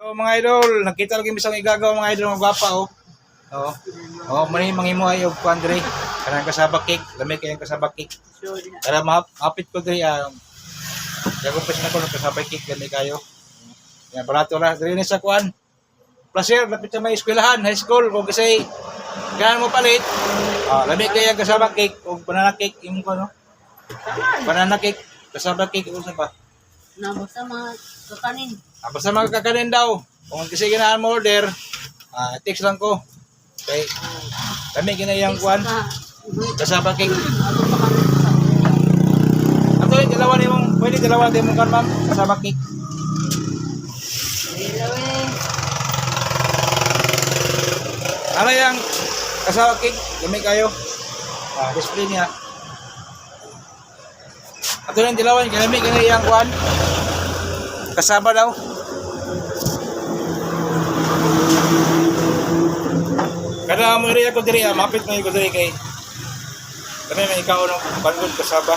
So mga idol, nakita lagi bisang igagaw mga idol, mga gwapa oh. Oh. Oh, mani mangimo ay og kuan diri. Kanang kasaba cake, lamig kay kasaba cake. Para mapit ko diri dago pa siya ko kasaba cake lamig kayo. Yan barato ra diri ni sa kuan. Placer lapit sa may eskwelahan, high school kung kasi ganan mo palit. Lamig kay kasaba cake og banana cake imong ko no. Banana cake, kasaba cake usa ba? Na basta mga kakanin. Basta mga kakanin daw. Kung kasi ginahan mo order, text lang ko. Okay. Kami ginayang kuan. Kasaba cake. Ato yung dalawa ni mong, pwede dalawa din mong kan ma'am. Kasaba cake. Ano yung kasaba cake? Gamay kayo. Display niya. Ato yung dalawa yung ginayang kuan. Kasama daw. Kada mo rin ako diri, mapit mo ko diri kay kami may ikaw no bangod kasaba.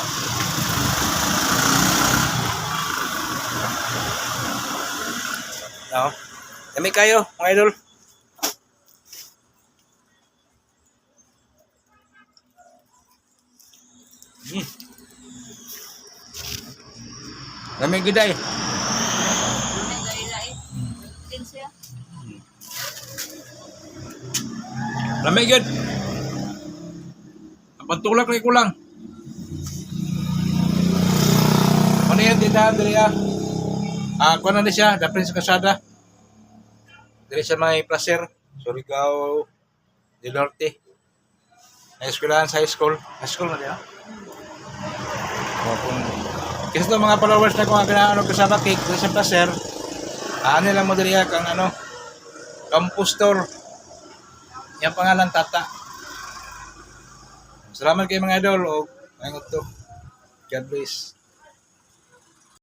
No. Kami kayo, mga idol. Kami giday. Lamig yun. Pantulak lang kulang. Ano yan, tindahan diri kuha na siya, dapin sa kasada. Diri sa may Placer, Surigao del Norte. May eskwelahan sa high school. High school na diya. Kasi ito mga followers na kung ano kasama cake diri sa Placer. Ano lang mo diri kang ano, campus store. Yang pangalan Tata. Salamat kay mga idol o ayun to. God bless.